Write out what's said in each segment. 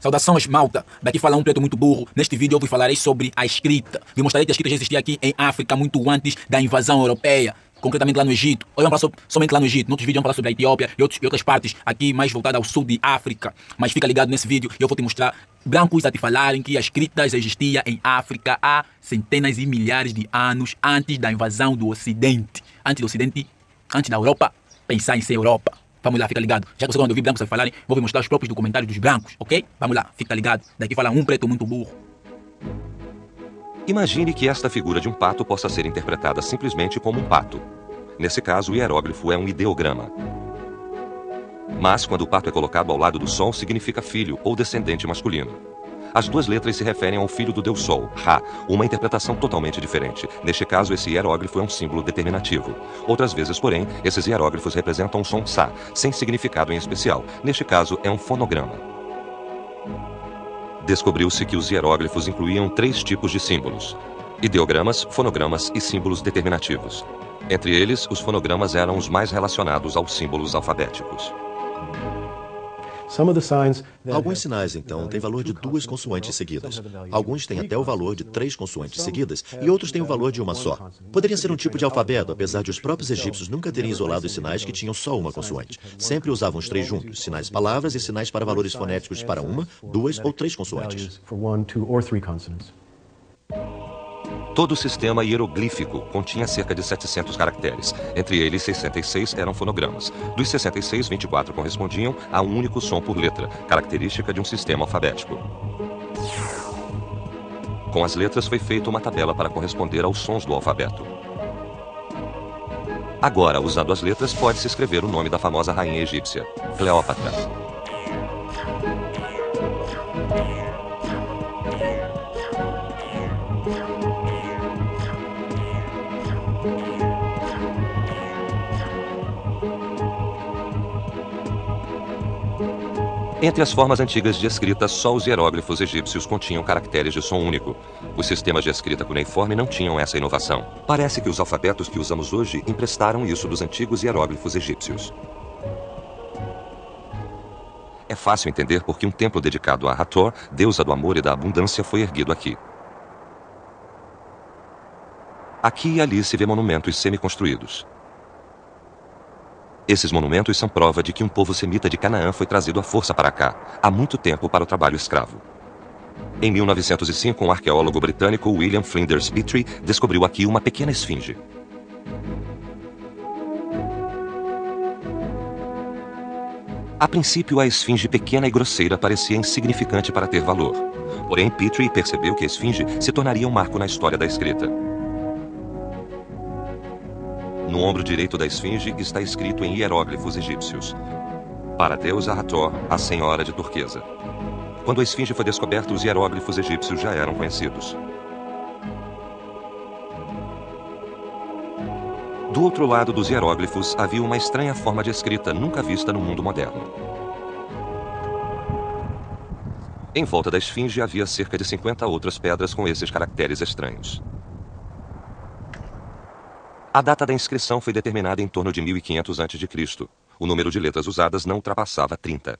Saudações, malta! Daqui fala um preto muito burro. Neste vídeo eu vos falarei sobre a escrita. Vi mostrarei que a escrita já existia aqui em África muito antes da invasão europeia. Concretamente lá no Egito. Hoje vamos falar somente lá no Egito. Noutros vídeos vamos falar sobre a Etiópia e outras partes aqui mais voltadas ao sul de África. Mas fica ligado nesse vídeo e eu vou te mostrar brancos a te falarem que a escrita já existia em África há centenas e milhares de anos antes da invasão do Ocidente. Antes da Europa pensar em ser Europa. Vamos lá, fica ligado. Já que você quando ouvir brancos a falarem, vou vos mostrar os próprios documentários dos brancos, ok? Vamos lá, fica ligado. Daqui fala um preto muito burro. Imagine que esta figura de um pato possa ser interpretada simplesmente como um pato. Nesse caso, o hieróglifo é um ideograma. Mas, quando o pato é colocado ao lado do sol, significa filho ou descendente masculino. As duas letras se referem ao filho do deus Sol, Ra, uma interpretação totalmente diferente. Neste caso, esse hieróglifo é um símbolo determinativo. Outras vezes, porém, esses hieróglifos representam um som Sa, sem significado em especial. Neste caso, é um fonograma. Descobriu-se que os hieróglifos incluíam 3 tipos de símbolos: ideogramas, fonogramas e símbolos determinativos. Entre eles, os fonogramas eram os mais relacionados aos símbolos alfabéticos. Alguns sinais, então, têm valor de 2 consoantes seguidas. Alguns têm até o valor de 3 consoantes seguidas e outros têm o valor de uma só. Poderia ser um tipo de alfabeto, apesar de os próprios egípcios nunca terem isolado os sinais que tinham só uma consoante. Sempre usavam os 3 juntos, sinais-palavras e sinais para valores fonéticos para 1, 2 ou 3 consoantes. Todo o sistema hieroglífico continha cerca de 700 caracteres. Entre eles, 66 eram fonogramas. Dos 66, 24 correspondiam a um único som por letra, característica de um sistema alfabético. Com as letras foi feita uma tabela para corresponder aos sons do alfabeto. Agora, usando as letras, pode-se escrever o nome da famosa rainha egípcia, Cleópatra. Entre as formas antigas de escrita, só os hieróglifos egípcios continham caracteres de som único. Os sistemas de escrita cuneiforme não tinham essa inovação. Parece que os alfabetos que usamos hoje emprestaram isso dos antigos hieróglifos egípcios. É fácil entender porque um templo dedicado a Hathor, deusa do amor e da abundância, foi erguido aqui. Aqui e ali se vê monumentos semi-construídos. Esses monumentos são prova de que um povo semita de Canaã foi trazido à força para cá, há muito tempo, para o trabalho escravo. Em 1905, um arqueólogo britânico, William Flinders Petrie, descobriu aqui uma pequena esfinge. A princípio, a esfinge pequena e grosseira parecia insignificante para ter valor. Porém, Petrie percebeu que a esfinge se tornaria um marco na história da escrita. No ombro direito da esfinge está escrito em hieróglifos egípcios: para a deusa Hathor, a senhora de turquesa. Quando a esfinge foi descoberta, os hieróglifos egípcios já eram conhecidos. Do outro lado dos hieróglifos havia uma estranha forma de escrita nunca vista no mundo moderno. Em volta da esfinge havia cerca de 50 outras pedras com esses caracteres estranhos. A data da inscrição foi determinada em torno de 1500 a.C. O número de letras usadas não ultrapassava 30.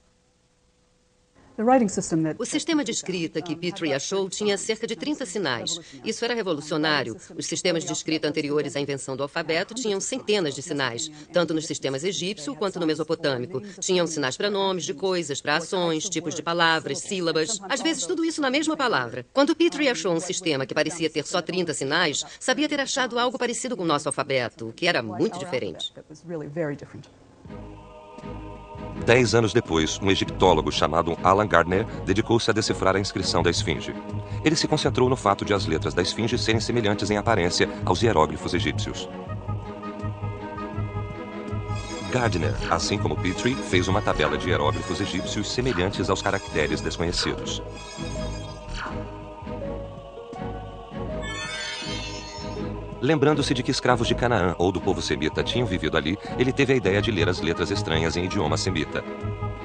O sistema de escrita que Petrie achou tinha cerca de 30 sinais. Isso era revolucionário. Os sistemas de escrita anteriores à invenção do alfabeto tinham centenas de sinais, tanto nos sistemas egípcio quanto no mesopotâmico. Tinham sinais para nomes de coisas, para ações, tipos de palavras, sílabas. Às vezes tudo isso na mesma palavra. Quando Petrie achou um sistema que parecia ter só 30 sinais, sabia ter achado algo parecido com o nosso alfabeto, o que era muito diferente. 10 anos depois, um egiptólogo chamado Alan Gardner dedicou-se a decifrar a inscrição da esfinge. Ele se concentrou no fato de as letras da esfinge serem semelhantes em aparência aos hieróglifos egípcios. Gardner, assim como Petrie, fez uma tabela de hieróglifos egípcios semelhantes aos caracteres desconhecidos. Lembrando-se de que escravos de Canaã ou do povo semita tinham vivido ali, ele teve a ideia de ler as letras estranhas em idioma semita.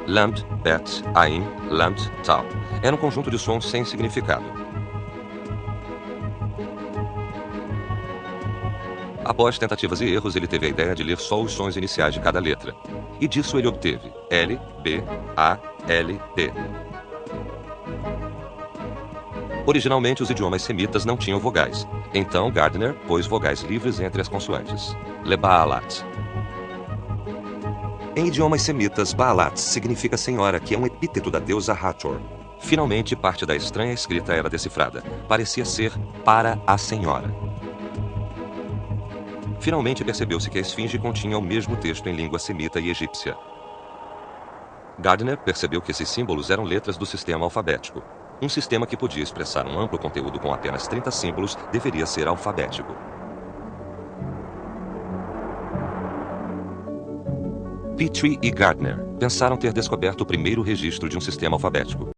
Lamd, Bet, Ain, Lamd, Tal. Era um conjunto de sons sem significado. Após tentativas e erros, ele teve a ideia de ler só os sons iniciais de cada letra. E disso ele obteve L, B, A, L, D. Originalmente, os idiomas semitas não tinham vogais. Então, Gardner pôs vogais livres entre as consoantes. Le-Baalat. Em idiomas semitas, Baalat significa senhora, que é um epíteto da deusa Hathor. Finalmente, parte da estranha escrita era decifrada. Parecia ser para a senhora. Finalmente percebeu-se que a esfinge continha o mesmo texto em língua semita e egípcia. Gardner percebeu que esses símbolos eram letras do sistema alfabético. Um sistema que podia expressar um amplo conteúdo com apenas 30 símbolos deveria ser alfabético. Petrie e Gardner pensaram ter descoberto o primeiro registro de um sistema alfabético.